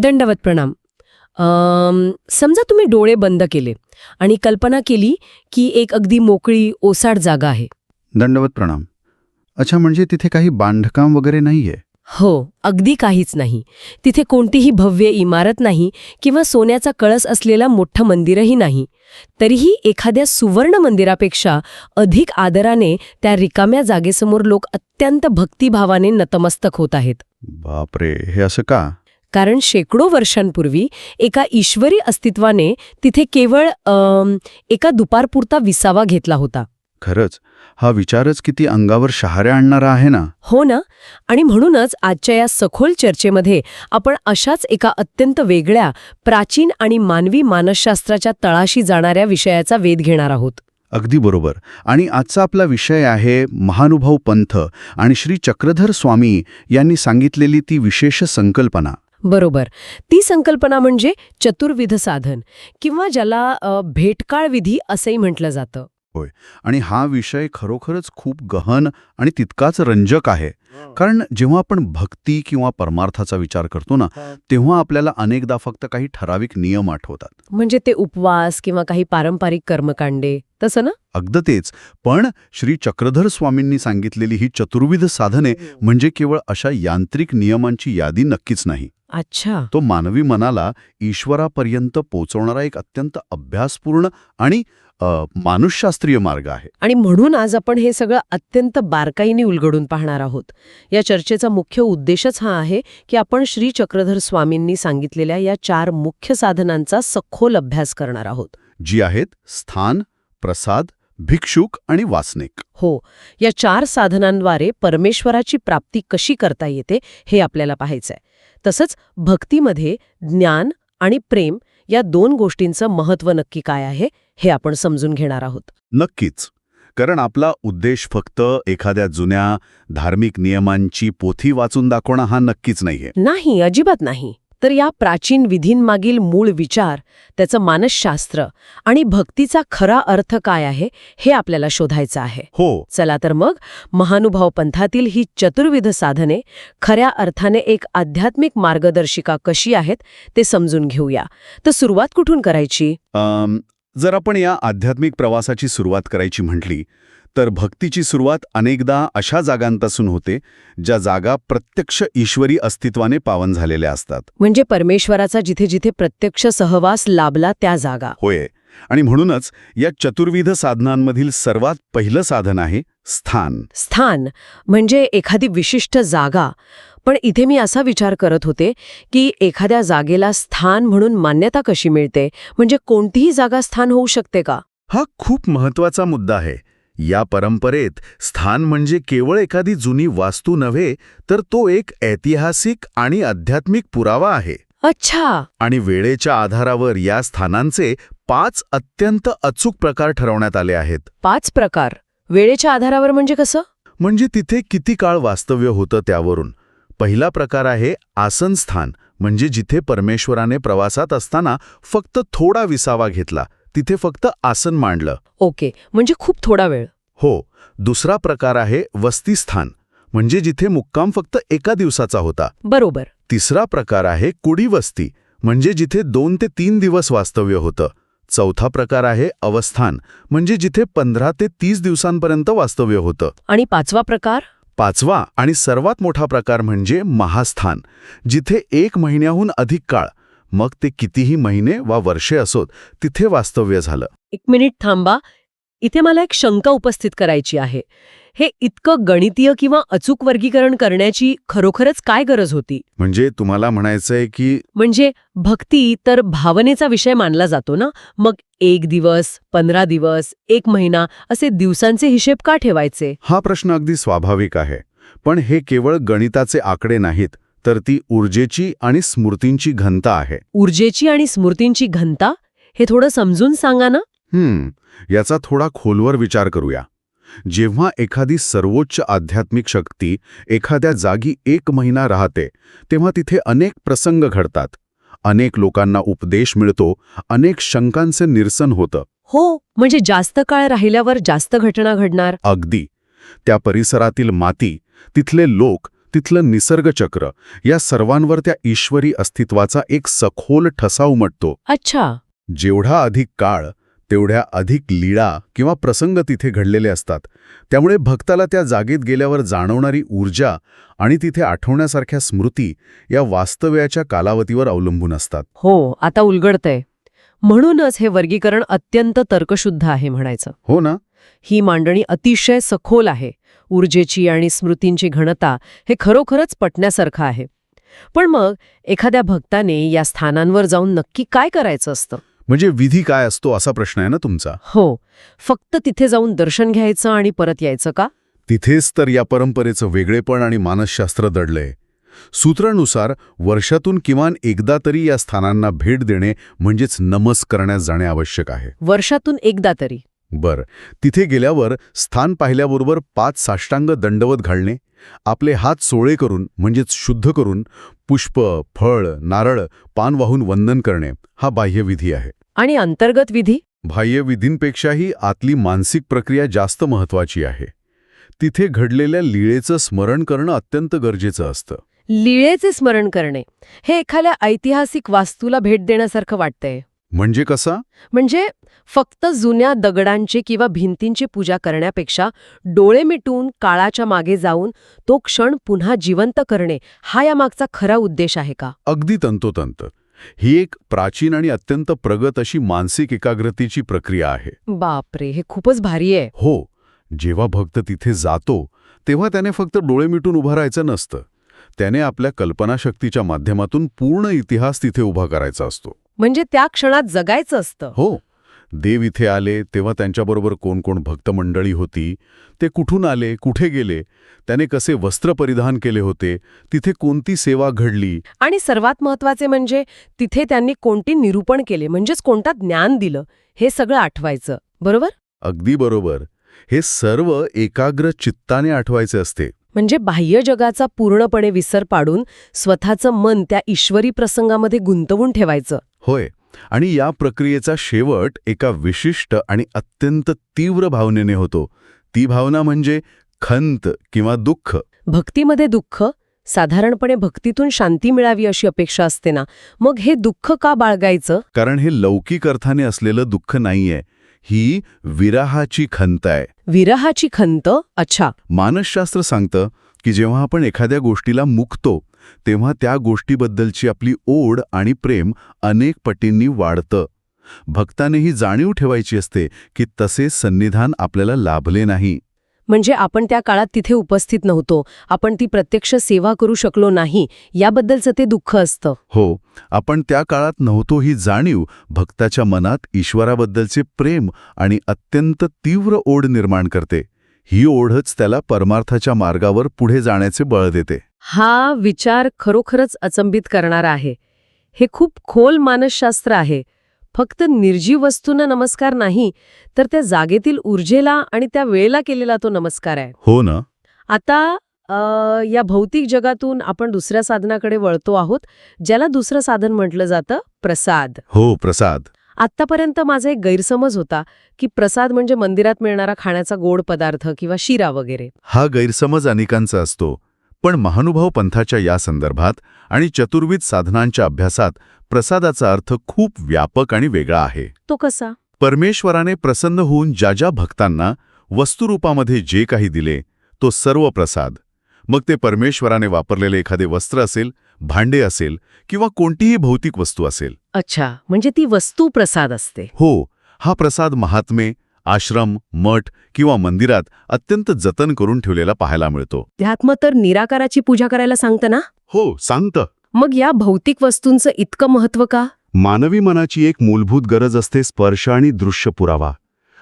दंडवत प्रणाम. समजा तुम्ही डोळे बंद केले आणि कल्पना केली की एक अगदी मोकळी ओसाड जागा आहे. दंडवत प्रणाम. अच्छा, म्हणजे तिथे काही बांधकाम वगैरे नाहीये? हो, अगदी काहीच नाही. तिथे कोणतीही भव्य इमारत नाही किंवा सोन्याचा कळस असलेला मोठं मंदिरही नाही. तरीही एखाद्या सुवर्ण मंदिरापेक्षा अधिक आदराने त्या रिकाम्या जागेसमोर लोक अत्यंत भक्तिभावाने नतमस्तक होत आहेत. बापरे, हे असं का? कारण शेकडो वर्षांपूर्वी एका ईश्वरी अस्तित्वाने तिथे केवळ एका दुपारपुरता विसावा घेतला होता. खरंच, हा विचारच किती अंगावर शहाऱ्या आणणारा आहे ना. हो ना. आणि म्हणूनच आजच्या या सखोल चर्चेमध्ये आपण अशाच एका अत्यंत वेगळ्या, प्राचीन आणि मानवी मानसशास्त्राच्या तळाशी जाणाऱ्या विषयाचा वेध घेणार आहोत. अगदी बरोबर. आणि आजचा आपला विषय आहे महानुभाव पंथ आणि श्री चक्रधर स्वामी यांनी सांगितलेली ती विशेष संकल्पना. बरोबर. ती संकल्पना म्हणजे चतुर्विध साधन किंवा ज्याला भेटकाळ विधी असंही म्हटलं जातं. होय. आणि हा विषय खरोखरच खूप गहन आणि तितकाच रंजक आहे. कारण जेव्हा आपण भक्ती किंवा परमार्थाचा विचार करतो ना, तेव्हा आपल्याला अनेकदा फक्त काही ठराविक नियम आठवतात. म्हणजे ते उपवास किंवा काही पारंपरिक कर्मकांडे, तसं ना? अगदी तेच. पण श्री चक्रधर स्वामींनी सांगितलेली ही चतुर्विध साधने म्हणजे केवळ अशा यांत्रिक नियमांची यादी नक्कीच नाही. अच्छा. तो मानवी मनाला ईश्वरापर्यंत पोहोचवणारा एक अत्यंत अभ्यासपूर्ण आणि मानुषशास्त्रीय मार्ग आहे. आणि म्हणून आज आपण हे सगळं अत्यंत बारकाईने उलगडून पाहणार आहोत. या चर्चेचा मुख्य उद्देशच हा आहे की आपण श्री चक्रधर स्वामींनी सांगितलेल्या या 4 मुख्य साधनांचा सखोल अभ्यास करणार आहोत. जी आहेत स्थान, प्रसाद, भिक्षुक आणि वासनिक. हो, या 4 साधनांद्वारे परमेश्वराची प्राप्ती कशी करता येते हे आपल्याला पाहायचंय. तसंच भक्तीमध्ये ज्ञान आणि प्रेम या 2 गोष्टींचं महत्त्व नक्की काय आहे हे आपण समजून घेणार आहोत. नक्कीच. कारण आपला उद्देश फक्त एखाद्या जुन्या धार्मिक नियमांची पोथी वाचून दाखवणं हा नक्कीच नाहीये. नाही, अजिबात नाही. तर या प्राचीन विधींमागील मूळ विचार, त्याचं मानसशास्त्र आणि भक्तीचा खरा अर्थ काय आहे हे आपल्याला शोधायचं आहे. हो. चला तर मग महानुभाव पंथातील ही चतुर्विध साधने खऱ्या अर्थाने एक आध्यात्मिक मार्गदर्शिका कशी आहेत ते समजून घेऊया. तर सुरुवात कुठून करायची? जर आपण या आध्यात्मिक प्रवासाची सुरुवात करायची म्हटली तर भक्तीची सुरुवात अनेकदा अशा जागांपासून होते ज्या जागा प्रत्यक्ष ईश्वरी अस्तित्वाने पावन झालेल्या असतात. म्हणजे परमेश्वराचा जिथे जिथे प्रत्यक्ष सहवास लाभला त्या जागा. होय. आणि म्हणूनच या चतुर्विध साधनांमधील सर्वात पहिलं साधन आहे स्थान. स्थान म्हणजे एखादी विशिष्ट जागा. पण इथे मी असा विचार करत होते की एखाद्या जागेला स्थान म्हणून मान्यता कशी मिळते? म्हणजे कोणतीही जागा स्थान होऊ शकते का? हा खूप महत्वाचा मुद्दा आहे. या परंपरेत स्थान म्हणजे केवळ एखादी जुनी वास्तू नव्हे, तर तो एक ऐतिहासिक आणि आध्यात्मिक पुरावा आहे. अच्छा. आणि वेळेच्या आधारावर या स्थानांचे 5 अत्यंत अचूक प्रकार ठरवण्यात आले आहेत. 5 प्रकार? वेळेच्या आधारावर म्हणजे कसं? म्हणजे तिथे किती काळ वास्तव्य होतं त्यावरून. पहिला प्रकार आहे आसनस्थान, म्हणजे जिथे परमेश्वराने प्रवासात असताना फक्त थोडा विसावा घेतला, तिथे फक्त आसन मांडलं. ओके, म्हणजे खूप थोडा वेळ. हो. दुसरा प्रकार आहे वस्तीस्थान, म्हणजे जिथे मुक्काम फक्त एका दिवसाचा होता. बरोबर. तिसरा प्रकार आहे कुडी वस्ती, म्हणजे जिथे 2 ते 3 दिवस वास्तव्य होतं. चौथा प्रकार आहे अवस्थान, म्हणजे जिथे 15 ते 30 दिवसांपर्यंत वास्तव्य होतं. आणि 5वा प्रकार? 5वा आणि सर्वात मोठा प्रकार म्हणजे महास्थान, जिथे 1 महिन्याहून अधिक काळ, मग ते कितीही महिने वा वर्षे असोत, तिथे वास्तव्य झालं. 1 मिनिट थांबा. इथे मला एक शंका उपस्थित करायची आहे. हे इतकं गणितीय किंवा अचूक वर्गीकरण करण्याची खरोखरच काय गरज होती? म्हणजे तुम्हाला म्हणायचंय की म्हणजे भक्ती तर भावनेचा विषय मानला जातो ना, मग 1 दिवस, 15 दिवस, 1 महिना असे दिवसांचे हिशेब का ठेवायचे? हा प्रश्न अगदी स्वाभाविक आहे. पण हे केवळ गणिताचे आकडे नाहीत, तर ती ऊर्जेची आणि स्मृतींची घनता आहे. ऊर्जेची आणि स्मृतींची घनता? हे थोडं समजून सांगा ना. याचा थोडा खोलवर विचार करूया. जेव्हा एखादी सर्वोच्च आध्यात्मिक शक्ती एखाद्या जागी 1 महिना राहते, तेव्हा तिथे अनेक प्रसंग घडतात. अनेक लोकांना उपदेश मिळतो, अनेक शंकांचे निरसन होतं. हो, म्हणजे जास्त काळ राहिल्यावर जास्त घटना घडणार. अगदी. त्या परिसरातील माती, तिथले लोक, तिथलं निसर्गचक्र या सर्वांवर त्या ईश्वरी अस्तित्वाचा एक सखोल ठसा उमटतो. अच्छा. जेवढा अधिक काळ तेवढ्या अधिक लीळा किंवा प्रसंग तिथे घडलेले असतात. त्यामुळे भक्ताला त्या जागेत गेल्यावर जाणवणारी ऊर्जा आणि तिथे आठवण्यासारख्या स्मृती या वास्तव्याच्या कालावधीवर अवलंबून असतात. हो, आता उलगडतंय. म्हणूनच हे वर्गीकरण अत्यंत तर्कशुद्ध आहे म्हणायचं. हो ना? ही मांडणी अतिशय सखोल आहे. ऊर्जेची आणि स्मृतींची घनता हे खरोखरच पटण्यासारखं आहे. पण मग एखाद्या भक्ताने या स्थानांवर जाऊन नक्की काय करायचं असतं? म्हणजे विधी काय असतो असा प्रश्न आहे ना तुमचा? हो, फक्त तिथे जाऊन दर्शन घ्यायचं आणि परत यायचं का? तिथेच तर या परंपरेचं वेगळेपण आणि मानसशास्त्र दडलंय. सूत्रानुसार वर्षातून किमान एकदा तरी या स्थानांना भेट देणे म्हणजेच नमस करण्यास जाणे आवश्यक आहे. वर्षातून एकदा तरी? बरं, तिथे गेल्यावर स्थान पाहिल्याबरोबर 5 साष्टांग दंडवत घालणे, आपले हात सोळे करून म्हणजेच शुद्ध करून पुष्प, फळ, नारळ, पान वाहून वंदन करणे हा बाह्यविधी आहे. आणि अंतर्गत विधी? बाह्यविधींपेक्षाही आतली मानसिक प्रक्रिया जास्त महत्वाची आहे. तिथे घडलेल्या लीळेचं स्मरण करणं अत्यंत गरजेचं असतं. लीळेचे स्मरण करणे हे एखाद्या ऐतिहासिक वास्तूला भेट देण्यासारखं वाटतंय. म्हणजे कसा? म्हणजे फक्त जुन्या दगडांची किंवा भिंतींची पूजा करण्यापेक्षा डोळे मिटून काळाच्या मागे जाऊन तो क्षण पुन्हा जिवंत करणे हा यामागचा खरा उद्देश आहे का? अगदी तंतोतंत. ही एक प्राचीन आणि अत्यंत प्रगत अशी मानसिक एकाग्रतेची प्रक्रिया आहे. बापरे, हे खूपच भारी आहे. हो, जेव्हा भक्त तिथे जातो तेव्हा त्याने फक्त डोळे मिटून उभं राहायचं नसतं. त्याने आपल्या कल्पनाशक्तीच्या माध्यमातून पूर्ण इतिहास तिथे उभा करायचा असतो. म्हणजे त्या क्षणात जगायचं असतं. हो, देव इथे आले तेव्हा त्यांच्याबरोबर कोण कोण भक्तमंडळी होती, ते कुठून आले, कुठे गेले, त्याने कसे वस्त्र परिधान केले होते, तिथे कोणती सेवा घडली, आणि सर्वात महत्वाचे म्हणजे तिथे त्यांनी कोणती निरूपण केले, म्हणजेच कोणता ज्ञान दिलं, हे सगळं आठवायचं. बरोबर? अगदी बरोबर. हे सर्व एकाग्र चित्ताने आठवायचे असते. म्हणजे बाह्य जगाचा पूर्णपणे विसर पाडून स्वतःचं मन त्या ईश्वरी प्रसंगामध्ये गुंतवून ठेवायचं. होय, आणि या प्रक्रियेचा शेवट एका विशिष्ट आणि अत्यंत तीव्र भावनेने होतो. ती भावना म्हणजे खंत किंवा दुःख. भक्तीमध्ये दुःख? साधारणपणे भक्तीतून शांती मिळावी अशी अपेक्षा असते ना, मग हे दुःख का बाळगायचं? कारण हे लौकिक अर्थाने असलेलं दुःख नाहीये, ही विरहाची खंत आहे. विरहाची खंत? अच्छा. मानसशास्त्र सांगतं की जेव्हा आपण एखाद्या गोष्टीला मुकतो तेव्हा त्या गोष्टीबद्दलची आपली ओढ आणि प्रेम अनेक पटींनी वाढतं. भक्ताने ही जाणीव ठेवायची असते की तसे सन्निधान आपल्याला लाभले नाही. म्हणजे आपण त्या काळात तिथे उपस्थित नव्हतो, आपण ती प्रत्यक्ष सेवा करू शकलो नाही, याबद्दलचं ते दुःख असतं. हो, आपण त्या काळात नव्हतो ही जाणीव भक्ताच्या मनात ईश्वराबद्दलचे प्रेम आणि अत्यंत तीव्र ओढ निर्माण करते. ही ओढच त्याला परमार्थाच्या मार्गावर पुढे जाण्याचे बळ देते. हा विचार खरोखरच अचंबित करणारा आहे. हे खूप खोल मानसशास्त्र आहे. फक्त निर्जीव वस्तूंना नमस्कार नाही, तर त्या जागेतील ऊर्जेला आणि त्या वेळेला केलेला तो नमस्कार आहे. हो ना? आता या भौतिक जगातून आपण दुसऱ्या साधनाकडे वळतो आहोत, ज्याला दुसरं साधन म्हटलं जातं प्रसाद. हो, प्रसाद. आत्तापर्यंत माझा एक गैरसमज होता की प्रसाद म्हणजे मंदिरात मिळणारा खाण्याचा गोड पदार्थ किंवा शिरा वगैरे. हा गैरसमज अनेकांचा असतो. पण महानुभाव पंथाच्या या संदर्भात आणि चतुर्विध साधनांच्या अभ्यासात प्रसादाचा अर्थ खूप व्यापक आणि वेगळा आहे. तो कसा? परमेश्वराने प्रसन्न होऊन ज्या ज्या भक्तांना वस्तुरूपामध्ये जे काही दिले तो सर्व प्रसाद. मग ते परमेश्वराने वापरलेले एखादे वस्त्र असेल, भांडे असेल किंवा कोणतीही भौतिक वस्तू असेल. अच्छा, म्हणजे ती वस्तू प्रसाद असते. हो, हा प्रसाद महात्मे, आश्रम, मठ किंवा मंदिरात अत्यंत जतन करून ठेवलेला पाहायला मिळतो. अध्यात्म तर निराकाराची पूजा करायला सांगतं ना? हो, सांगतं. मग या भौतिक वस्तूंचं इतकं महत्त्व का? मानवी मनाची एक मूलभूत गरज असते स्पर्श आणि दृश्य पुरावा.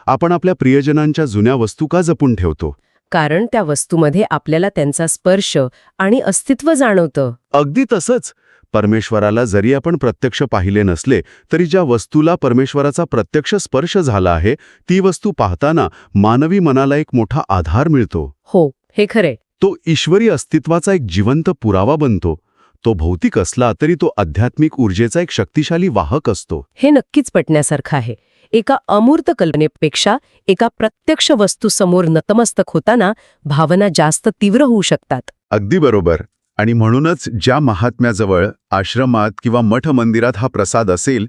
आपण आपल्या प्रियजनांच्या जुन्या वस्तू का जपून ठेवतो? कारण त्या वस्तूमध्ये आपल्याला त्यांचा स्पर्श आणि अस्तित्व जाणवतं. अगदी तसंच परमेश्वराला जरी आपण प्रत्यक्ष पाहिले नसले तरी ज्या वस्तूला परमेश्वराचा प्रत्यक्ष स्पर्श झाला आहे ती वस्तू पाहताना मानवी मनाला एक मोठा आधार मिळतो. हो, हे खरे. तो ईश्वरी अस्तित्वाचा एक जिवंत पुरावा बनतो. तो भौतिक असला तरी तो आध्यात्मिक ऊर्जेचा एक शक्तिशाली वाहक असतो. हे नक्कीच पटण्यासारखं आहे. एका अमूर्त कल्पनेपेक्षा एका प्रत्यक्ष वस्तू समोर नतमस्तक होताना भावना जास्त तीव्र होऊ शकतात. अगदी बरोबर. आणि म्हणूनच ज्या महात्म्याजवळ आश्रमात किंवा मठ मंदिरात हा प्रसाद असेल,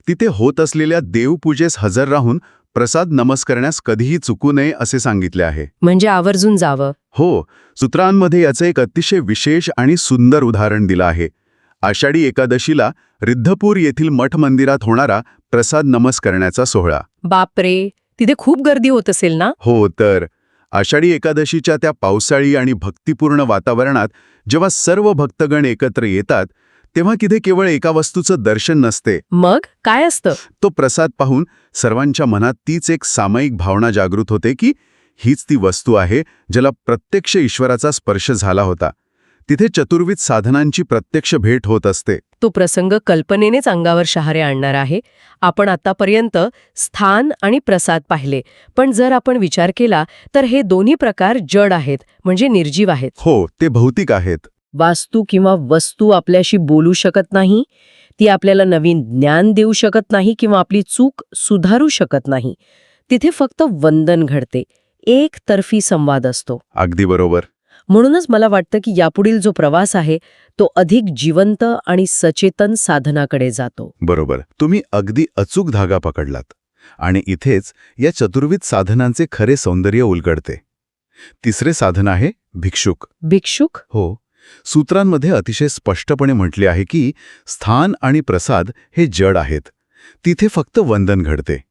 तिथे होत असलेल्या देवपूजेस हजर राहून प्रसाद नमस्कारण्यास कधीही चुकू नये असे सांगितले आहे. म्हणजे आवर्जून जावं. हो, सूत्रांमध्ये याचं एक अतिशय विशेष आणि सुंदर उदाहरण दिलं आहे. आषाढी एकादशीला रिद्धपूर येथील मठ मंदिरात होणारा प्रसाद नमस्कारण्याचा सोहळा. बापरे, तिथे खूप गर्दी होत असेल ना? हो तर. आषाढी एकादशीच्या त्या पावसाळी आणि भक्तिपूर्ण वातावरणात जेव्हा सर्व भक्तगण एकत्र येतात, तेव्हा तिथे केवळ एका वस्तूचं दर्शन नसते. मग काय असतं? तो प्रसाद पाहून सर्वांच्या मनात तीच एक सामायिक भावना जागृत होते की हीच ती वस्तू आहे ज्याला प्रत्यक्ष ईश्वराचा स्पर्श झाला होता. तिथे चतुर्विध साधनांची प्रत्यक्ष भेट होत असते. तो प्रसंग कल्पनेनेच अंगावर शहारे आणणार आहे. आपण आतापर्यंत स्थान आणि प्रसाद पाहिले, पण जर आपण विचार केला तर हे दोन्ही प्रकार जड आहेत, म्हणजे निर्जीव आहेत. हो, ते भौतिक आहेत. वास्तू किंवा वस्तू आपल्याशी बोलू शकत नाही, ती आपल्याला नवीन ज्ञान देऊ शकत नाही किंवा आपली चूक सुधारू शकत नाही. तिथे फक्त वंदन घडते, एकतर्फी संवाद असतो. अगदी बरोबर. म्हणूनच मला वाटतं की यापुढील जो प्रवास आहे तो अधिक जिवंत आणि सचेतन साधनाकडे जातो. बरोबर. तुम्ही अगदी अचूक धागा पकडलात. आणि इथेच या चतुर्विध साधनांचे खरे सौंदर्य उलगडते. तिसरे साधन आहे भिक्षुक. भिक्षुक? हो. सूत्रांमध्ये अतिशय स्पष्टपणे म्हटले आहे की स्थान आणि प्रसाद हे जड आहेत. तिथे फक्त वंदन घडते.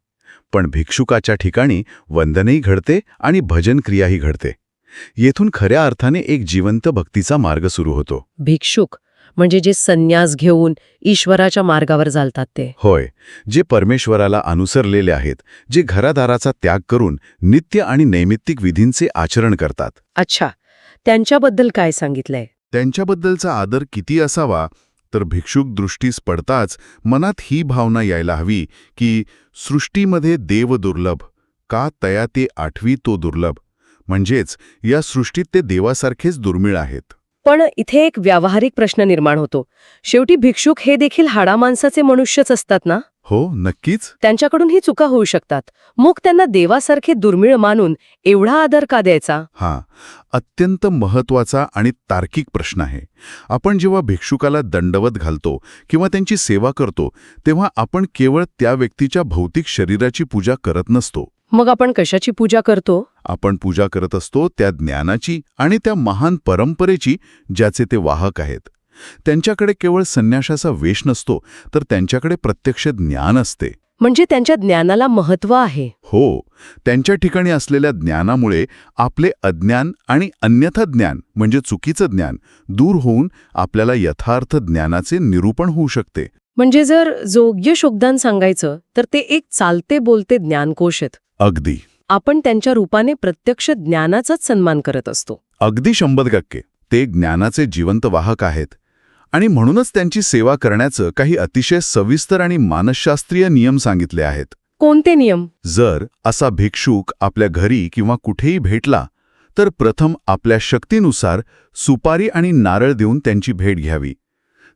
पण भिक्षुकाच्या ठिकाणी वंदनही घडते आणि भजन क्रियाही घडते. येथून खऱ्या अर्थाने एक जिवंत भक्तीचा मार्ग सुरू होतो. भिक्षुक म्हणजे जे संन्यास घेऊन ईश्वराच्या मार्गावर चालतात ते. होय, जे परमेश्वराला अनुसरलेले आहेत, जे घरादाराचा त्याग करून नित्य आणि नैमित्तिक विधींचे आचरण करतात. अच्छा, त्यांच्याबद्दल काय सांगितलंय? त्यांच्याबद्दलचा आदर किती असावा तर भिक्षुक दृष्टीस पडताच मनात ही भावना यायला हवी की सृष्टीमध्ये देव दुर्लभ, का तया ते आठवी तो दुर्लभ. म्हणजेच या सृष्टीत ते देवासारखेच दुर्मिळ आहेत. पण इथे एक व्यावहारिक प्रश्न निर्माण होतो. शेवटी भिक्षुक हे देखील हाडामांसाचे मनुष्यच असतात ना? हो, नक्कीच. त्यांच्याकडून ही चुका होऊ शकतात. मग त्यांना देवासारखे दुर्मिळ मानून एवढा आदर का द्यायचा? हा अत्यंत महत्वाचा आणि तार्किक प्रश्न आहे. आपण जेव्हा भिक्षुकाला दंडवत घालतो किंवा त्यांची सेवा करतो, तेव्हा आपण केवळ त्या व्यक्तीच्या भौतिक शरीराची पूजा करत नसतो. मग आपण कशाची पूजा करतो? आपण पूजा करत असतो त्या ज्ञानाची आणि त्या महान परंपरेची ज्याचे ते वाहक आहेत. त्यांच्याकडे केवळ संन्याशाचा वेश नसतो, तर त्यांच्याकडे प्रत्यक्ष ज्ञान असते. म्हणजे त्यांच्या ज्ञानाला महत्त्व आहे. हो, त्यांच्या ठिकाणी असलेल्या ज्ञानामुळे आपले अज्ञान आणि अन्यथा ज्ञान म्हणजे चुकीचं ज्ञान दूर होऊन आपल्याला यथार्थ ज्ञानाचे निरूपण होऊ शकते. म्हणजे जर योग्य शोधदान सांगायचं तर ते एक चालते बोलते ज्ञानकोश आहेत. अगदी. आपण त्यांच्या रूपाने प्रत्यक्ष ज्ञानाचाच सन्मान करत असतो. अगदी 100%. ते ज्ञानाचे जिवंत वाहक आहेत. आणि म्हणूनच त्यांची सेवा करण्याचं काही अतिशय सविस्तर आणि मानसशास्त्रीय नियम सांगितले आहेत. कोणते नियम? जर असा भिक्षुक आपल्या घरी किंवा कुठेही भेटला तर प्रथम आपल्या शक्तीनुसार सुपारी आणि नारळ देऊन त्यांची भेट घ्यावी.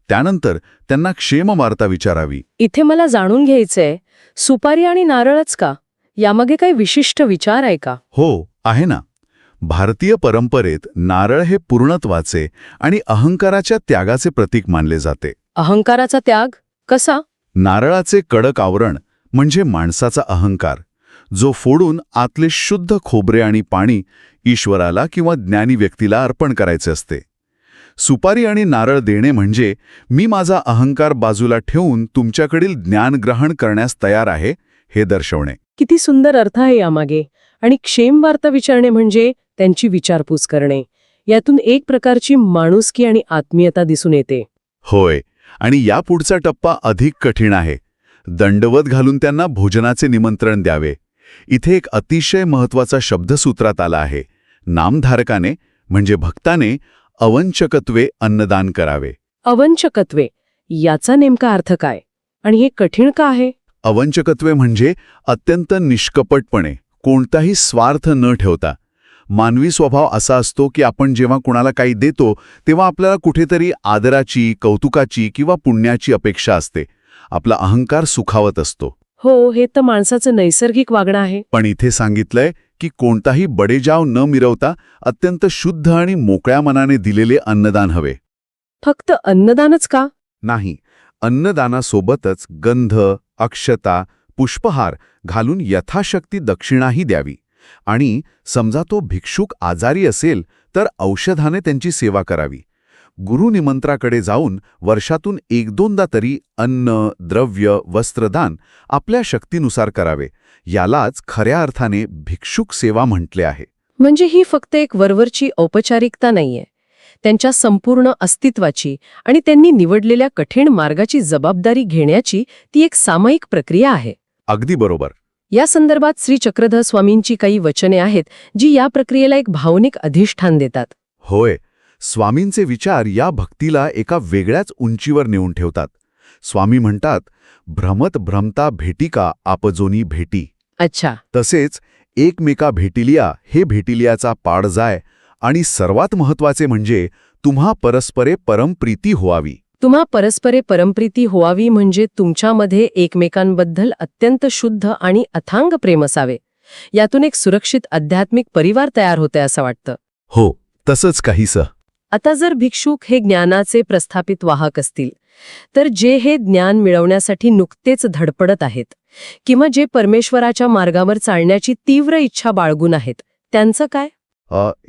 त्यानंतर त्यांना क्षेमवार्ता विचारावी. इथे मला जाणून घ्यायचंय, सुपारी आणि नारळच का? यामागे काही विशिष्ट विचार आहे का? हो, आहे ना. भारतीय परंपरेत नारळ हे पूर्णत्वाचे आणि अहंकाराच्या त्यागाचे प्रतीक मानले जाते. अहंकाराचा त्याग कसा? नारळाचे कडक आवरण म्हणजे माणसाचा अहंकार, जो फोडून आतले शुद्ध खोबरे आणि पाणी ईश्वराला किंवा ज्ञानी व्यक्तीला अर्पण करायचे असते. सुपारी आणि नारळ देणे म्हणजे मी माझा अहंकार बाजूला ठेवून तुमच्याकडील ज्ञान ग्रहण करण्यास तयार आहे हे दर्शवणे. किती सुंदर अर्थ आहे यामागे. आणि क्षेमवार्ता विचारणे म्हणजे त्यांची विचारपूस करणे. यातून एक प्रकारची माणुसकी आणि आत्मीयता दिसून येते. होय, आणि या पुढचा टप्पा अधिक कठीण आहे. दंडवत घालून त्यांना भोजनाचे निमंत्रण द्यावे. इथे एक अतिशय महत्वाचा शब्द सूत्रात आला आहे. नामधारकाने म्हणजे भक्ताने अवंचकत्वे अन्नदान करावे. अवंचकत्वे याचा नेमका अर्थ काय? आणि हे कठीण का आहे? अवंचकत्वे म्हणजे अत्यंत निष्कपटपणे, कोणताही स्वार्थ न ठेवता. मानवी स्वभाव असा असतो की आपण जेव्हा कुणाला काही देतो तेव्हा आपल्याला कुठेतरी आदराची, कौतुकाची किंवा पुण्याची अपेक्षा असते. आपला अहंकार सुखावत असतो. हो, हे तर माणसाचं नैसर्गिक वागणं आहे. पण इथे सांगितलंय की कोणताही बडेजाव न मिरवता अत्यंत शुद्ध आणि मोकळ्या मनाने दिलेले अन्नदान हवे. फक्त अन्नदानच का? नाही, अन्नदानासोबतच गंध, अक्षता, पुष्पहार घालून यथाशक्ती दक्षिणाही द्यावी. आणि समजा तो भिक्षुक आजारी असेल तर औषधाने त्यांची सेवा करावी. गुरुनिमंत्राकडे जाऊन वर्षातून 1-2दा तरी अन्न, द्रव्य, वस्त्रदान आपल्या शक्तीनुसार करावे. यालाच खऱ्या अर्थाने भिक्षुक सेवा म्हटले आहे. म्हणजे ही फक्त एक वरवरची औपचारिकता नाहीये. त्यांच्या संपूर्ण अस्तित्वाची आणि त्यांनी निवडलेल्या कठीण मार्गाची जबाबदारी घेण्याची ती एक सामायिक प्रक्रिया आहे. अगदी बरोबर. या संदर्भात श्री चक्रधर स्वामींची काही वचने आहेत जी या प्रक्रियेला एक भावनिक अधिष्ठान देतात. होय, स्वामींचे विचार या भक्तीला एका वेगळ्याच उंचीवर नेऊन ठेवतात. स्वामी म्हणतात, भ्रमत भ्रमता भेटिका आपजोनी भेटी. अच्छा. तसेच एकमेका भेटिलिया हे भेटिलियाचा पाड जाय आणि सर्वात महत्वाचे म्हणजे तुम्हा परस्परे परमप्रीती व्हावी. तुम्हा परस्परे परमप्रीती व्हावी म्हणजे तुमच्यामध्ये एकमेकांबद्दल अत्यंत शुद्ध आणि अथांग प्रेम असावे. यातून एक सुरक्षित आध्यात्मिक परिवार तयार होते असं वाटतं. हो, तसंच काहीसं. आता जर भिक्षुक हे ज्ञानाचे प्रस्थापित वाहक असतील तर जे हे ज्ञान मिळवण्यासाठी नुकतेच धडपडत आहेत किंवा जे परमेश्वराच्या मार्गावर चालण्याची तीव्र इच्छा बाळगून आहेत, त्यांचं काय?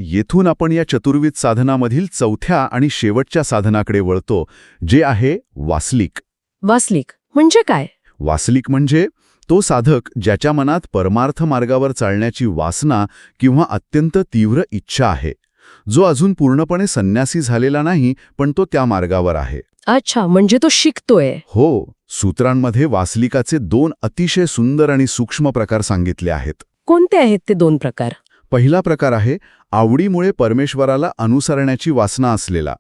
येथून आपण या चतुर्विध साधनामधील चौथ्या आणि शेवटच्या साधनाकडे वळतो, जे आहे वासलिक. वासलिक म्हणजे काय? वासलिक म्हणजे तो साधक ज्याच्या मनात परमार्थ मार्गावर चालण्याची वासना किंवा अत्यंत तीव्र इच्छा आहे, जो अजून पूर्णपणे संन्यासी झालेला नाही पण तो त्या मार्गावर आहे. अच्छा, म्हणजे तो शिकतोय. हो, सूत्रांमध्ये वासलिकाचे 2 अतिशय सुंदर आणि सूक्ष्म प्रकार सांगितले आहेत. कोणते आहेत ते 2 प्रकार? पहिला प्रकार आहे आवडीमुळे परमेश्वराला अनुसरण्याची वासना असलेला,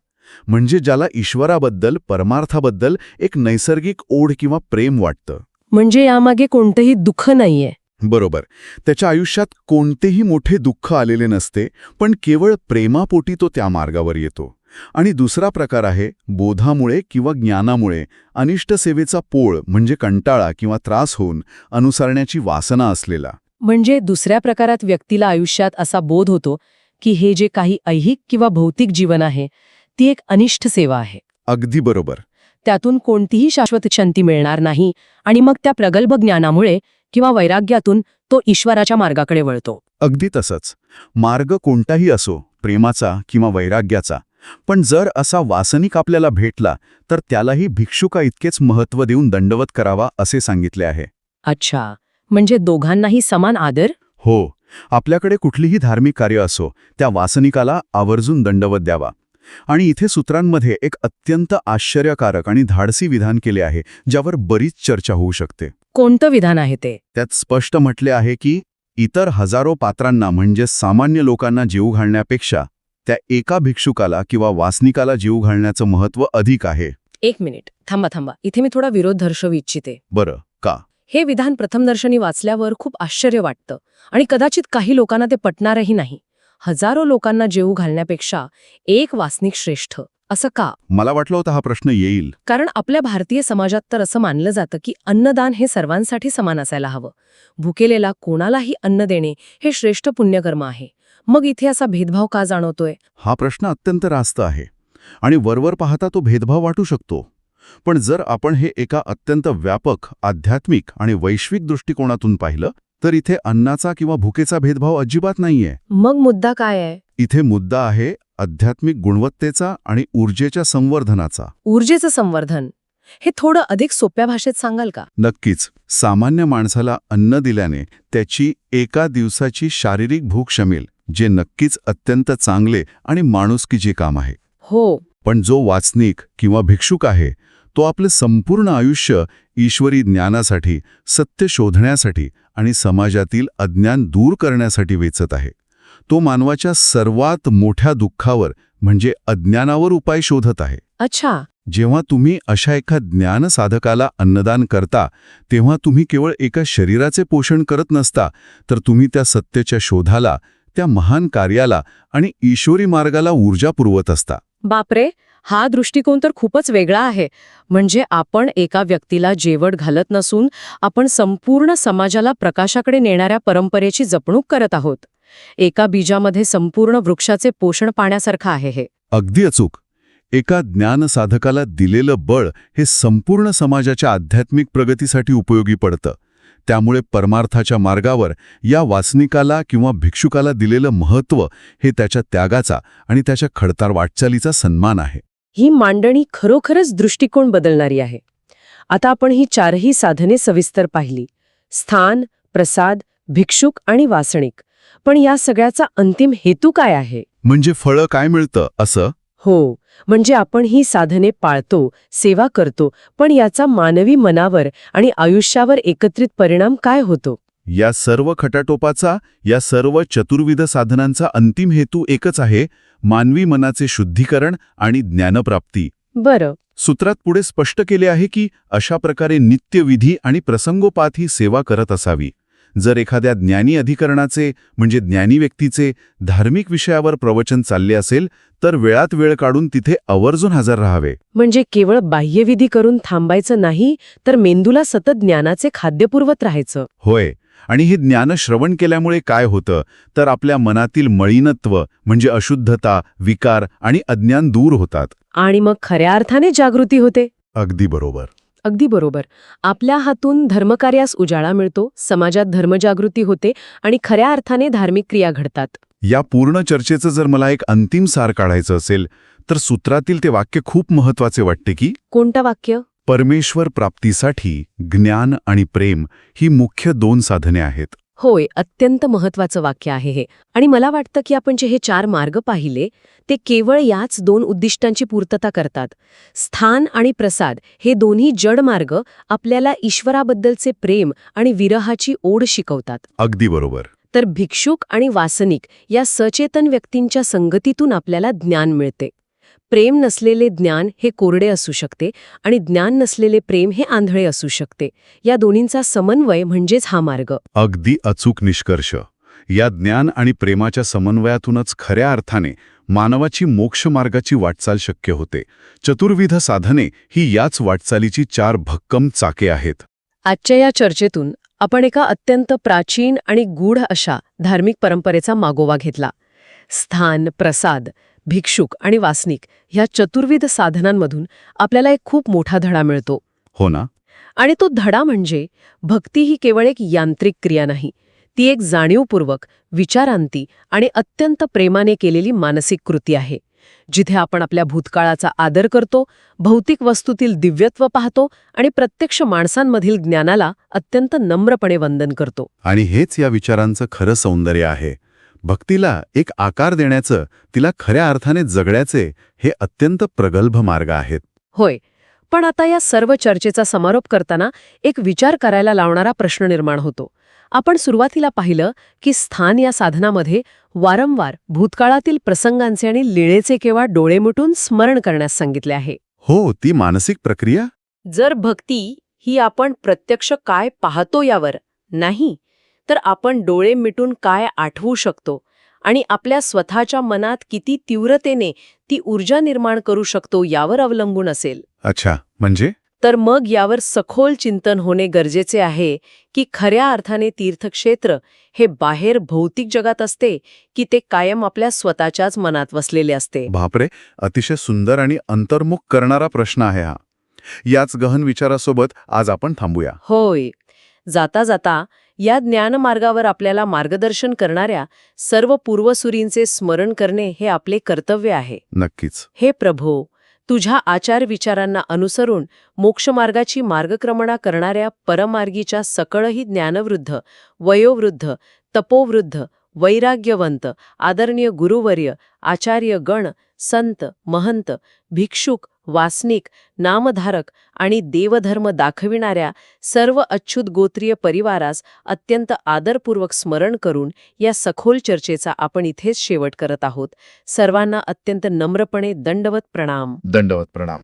म्हणजे ज्याला ईश्वराबद्दल, परमार्थाबद्दल एक नैसर्गिक ओढ किंवा प्रेम वाटतं. म्हणजे यामागे कोणतंही दुःख नाहीये. बरोबर. त्याच्या आयुष्यात कोणतेही मोठे दुःख आलेले नसते, पण केवळ प्रेमापोटी तो त्या मार्गावर येतो. आणि दुसरा प्रकार आहे बोधामुळे किंवा ज्ञानामुळे अनिष्ट सेवेचा पोळ म्हणजे कंटाळा किंवा त्रास होऊन अनुसरण्याची वासना असलेला. म्हणजे दुसऱ्या प्रकारात व्यक्तीला आयुष्यात असा बोध होतो की हे जे काही ऐहिक किंवा भौतिक जीवन आहे ती एक अनिष्ट सेवा आहे. अगदी बरोबर. त्यातून कोणतीही शाश्वत शांती मिळणार नाही आणि मग त्या प्रगल्भ ज्ञानामुळे किंवा वैराग्यातून तो ईश्वराच्या मार्गाकडे वळतो. अगदी तसंच. मार्ग कोणताही असो, प्रेमाचा किंवा वैराग्याचा, पण जर असा वासनिक आपल्याला भेटला तर त्यालाही भिक्षुका इतकेच महत्त्व देऊन दंडवत करावा असे सांगितले आहे. अच्छा, म्हणजे दोघांनाही समान आदर? हो, आपल्याकडे कुठलीही धार्मिक कार्य असो, त्या वासनिकाला आवर्जून दंडवत द्यावा. आणि इथे सूत्रांमध्ये एक अत्यंत आश्चर्यकारक आणि धाडसी विधान केले आहे, ज्यावर बरीच चर्चा होऊ शकते. कोणतं विधान आहे ते? त्यात स्पष्ट म्हटले आहे की इतर हजारो पात्रांना म्हणजे सामान्य लोकांना जीव घालण्यापेक्षा त्या एका भिक्षुकाला किंवा वासनिकाला जीव घालण्याचं महत्त्व अधिक आहे. 1 मिनिट, थांबा. इथे मी थोडा विरोध दर्शवू इच्छिते. बरं, का? हे विधान प्रथमदर्शनी वाचल्यावर खूप आश्चर्य वाटतं आणि कदाचित काही लोकांना ते पटणारही नाही. हजारो लोकांना जेवू घालण्यापेक्षा एक वासनिक श्रेष्ठ, असं का? मला वाटलं होतं हा प्रश्न येईल. कारण आपल्या भारतीय समाजात तर असं मानलं जातं की अन्नदान हे सर्वांसाठी समान असायला हवं. भुकेलेला कोणालाही अन्न देणे हे श्रेष्ठ पुण्यकर्म आहे. मग इथे असा भेदभाव का जाणवतोय? हा प्रश्न अत्यंत रास्त आहे आणि वरवर पाहता तो भेदभाव वाटू शकतो. पण जर आपण हे एका अत्यंत व्यापक, आध्यात्मिक आणि वैश्विक दृष्टिकोनातून पाहिलं तर इथे अन्नाचा किंवा भुकेचा भेदभाव अजिबात नाहीये. मग मुद्दा काय आहे? इथे मुद्दा आहे आध्यात्मिक गुणवत्तेचा आणि ऊर्जेच्या संवर्धनाचा. ऊर्जेचं संवर्धन हे थोडं अधिक सोप्या भाषेत सांगाल का? नक्कीच. सामान्य माणसाला अन्न दिल्याने त्याची एका दिवसाची शारीरिक भूक शमेल, जे नक्कीच अत्यंत चांगले आणि माणुसकीचे काम आहे. हो. पण जो वाचनिक किंवा भिक्षुक आहे तो आपले संपूर्ण आयुष्य ईश्वरी ज्ञानासाठी, सत्य शोधण्यासाठी आणि समाजातील अज्ञान दूर करण्यासाठी वेचत आहे. तो मानवाच्या सर्वात मोठ्या दुःखावर म्हणजे अज्ञानावर उपाय शोधत आहे. अच्छा. जेव्हा तुम्ही अशा एका ज्ञान साधकाला अन्नदान करता तेव्हा तुम्ही केवळ एका शरीराचे पोषण करत नसता, तर तुम्ही त्या सत्याच्या शोधाला, त्या महान कार्याला आणि ईश्वरी मार्गाला ऊर्जा पुरवत असता. बापरे, हा दृष्टिकोन तर खूपच वेगळा आहे. म्हणजे आपण एका व्यक्तीला जेवण घालत नसून आपण संपूर्ण समाजाला प्रकाशाकडे नेणाऱ्या परंपरेची जपणूक करत आहोत. एका बीजामध्ये संपूर्ण वृक्षाचे पोषण पाण्यासारखं आहे हे. अगदी अचूक. एका ज्ञानसाधकाला दिलेलं बळ हे संपूर्ण समाजाच्या आध्यात्मिक प्रगतीसाठी उपयोगी पडतं. त्यामुळे परमार्थाच्या मार्गावर या वासनिकाला किंवा भिक्षुकाला दिलेलं महत्त्व हे त्याच्या त्यागाचा आणि त्याच्या खडतर वाटचालीचा सन्मान आहे. ही मांडणी खरोखरच दृष्टिकोन बदलणारी आहे. आता आपण ही चारही साधने सविस्तर पाहिली: स्थान, प्रसाद, भिक्षुक आणि वासनिक. पण या सगळ्याचा अंतिम हेतू काय आहे? म्हणजे फळं काय मिळतं असं? हो, म्हणजे आपण ही साधने पाळतो, सेवा करतो, पण याचा मानवी मनावर आणि आयुष्यावर एकत्रित परिणाम काय होतो? या सर्व खटाटोपाचा, या सर्व चतुर्विध साधनांचा अंतिम हेतू एकच आहे: मानवी मनाचे शुद्धीकरण आणि ज्ञानप्राप्ती. बरं. सूत्रात पुढे स्पष्ट केले आहे की अशा प्रकारे नित्यविधी आणि प्रसंगोपात ही सेवा करत असावी. जर एखाद्या ज्ञानी अधिकरणाचे म्हणजे ज्ञानी व्यक्तीचे धार्मिक विषयावर प्रवचन चालले असेल तर वेळात वेळ काढून तिथे आवर्जून हजर राहावे. म्हणजे केवळ बाह्यविधी करून थांबायचं नाही, तर मेंदूला सतत ज्ञानाचे खाद्य पुरवत राहायचं. होय. आणि हे ज्ञान श्रवण केल्यामुळे काय होतं तर आपल्या मनातील मळीनत्व म्हणजे अशुद्धता, विकार आणि अज्ञान दूर होतात. आणि मग खऱ्या अर्थाने जागृती होते. अगदी बरोबर. अगदी बरोबर. आपल्या हातून धर्मकार्यास उजाळा मिळतो, समाजात धर्मजागृती होते आणि खऱ्या अर्थाने धार्मिक क्रिया घडतात. या पूर्ण चर्चेचं जर मला एक अंतिम सार काढायचं असेल तर सूत्रातील ते वाक्य खूप महत्वाचे वाटते की कोणतं वाक्य? परमेश्वर प्राप्तीसाठी ज्ञान आणि प्रेम ही मुख्य 2 साधने आहेत. होय, अत्यंत महत्वाचं वाक्य आहे हे. आणि मला वाटतं की आपण जे हे 4 मार्ग पाहिले ते केवळ याच 2 उद्दिष्टांची पूर्तता करतात. स्थान आणि प्रसाद हे दोन्ही जड मार्ग आपल्याला ईश्वराबद्दलचे प्रेम आणि विरहाची ओढ शिकवतात. अगदी बरोबर. तर भिक्षुक आणि वासनिक या सचेतन व्यक्तींच्या संगतीतून आपल्याला ज्ञान मिळते. प्रेम नसलेले ज्ञान हे कोरडे असू शकते आणि ज्ञान नसलेले प्रेम हे आंधळे असू शकते. या दोन्हींचा समन्वय म्हणजेच हा मार्ग. अगदी अचूक निष्कर्ष. या ज्ञान आणि प्रेमाच्या समन्वयातूनच खऱ्या अर्थाने मानवाची मोक्षमार्गाची वाटचाल शक्य होते. चतुर्विध साधने ही याच वाटचालीची 4 भक्कम चाके आहेत. आजच्या या चर्चेतून आपण एका अत्यंत प्राचीन आणि गूढ अशा धार्मिक परंपरेचा मागोवा घेतला. स्थान, प्रसाद, भिक्षुक आणि वासनिक ह्या चतुर्विध साधनांमधून आपल्याला एक खूप मोठा धडा मिळतो. हो ना? आणि तो धडा म्हणजे भक्ती ही केवळ एक यांत्रिक क्रिया नाही. ती एक जाणीवपूर्वक, विचारांती आणि अत्यंत प्रेमाने केलेली मानसिक कृती आहे. जिथे आपण आपल्या भूतकाळाचा आदर करतो, भौतिक वस्तूतील दिव्यत्व पाहतो आणि प्रत्यक्ष माणसांमधील ज्ञानाला अत्यंत नम्रपणे वंदन करतो. आणि हेच या विचारांचं खरं सौंदर्य आहे. भक्तीला एक आकार देण्याचं, तिला खऱ्या अर्थाने जगण्याचे हे अत्यंत प्रगल्भ मार्ग आहेत. होय, पण आता या सर्व चर्चेचा समारोप करताना एक विचार करायला लावणारा प्रश्न निर्माण होतो. आपण सुरुवातीला पाहिलं की स्थान या साधनामध्ये वारंवार भूतकाळातील प्रसंगांचे आणि लीळेचे केवळ डोळे मिटून स्मरण करण्यास सांगितले आहे. हो, ती मानसिक प्रक्रिया. जर भक्ती ही आपण प्रत्यक्ष काय पाहतो यावर नाही, तर आपण डोळे मिटून काय आठवू शकतो आणि आपल्या स्वतःच्या मनात किती तीव्रतेने ती ऊर्जा निर्माण करू शकतो यावर अवलंबून असेल. अच्छा, म्हणजे? तर मग यावर सखोल चिंतन होणे गरजेचे आहे की खऱ्या अर्थाने तीर्थक्षेत्र हे बाहेर भौतिक जगात असते की ते कायम आपल्या स्वतःच्याच मनात वसलेले असते. बापरे, अतिशय सुंदर आणि अंतर्मुख करणारा प्रश्न आहे हा. याच गहन विचारासोबत आज आपण थांबूया. होय. जाता जाता या ज्ञानमार्गावर आपल्याला मार्गदर्शन करणाऱ्या सर्व पूर्वसुरींचे स्मरण करणे हे आपले कर्तव्य आहे. नक्कीच. हे प्रभो, तुझ्या आचार विचारांना अनुसरून मोक्षमार्गाची मार्गक्रमणा करणाऱ्या परमार्गीच्या सकळही ज्ञानवृद्ध, वयोवृद्ध, तपोवृद्ध, वैराग्यवंत, आदरणीय गुरुवर्य, आचार्य गण, संत, महंत, भिक्षुक, वासनिक, नामधारक आणि देवधर्म दाखविणाऱ्या सर्व अच्युत गोत्रीय परिवारास अत्यंत आदरपूर्वक स्मरण करून या सखोल चर्चेचा आपण इथेच शेवट करत आहोत. सर्वांना अत्यंत नम्रपणे दंडवत प्रणाम. दंडवत प्रणाम.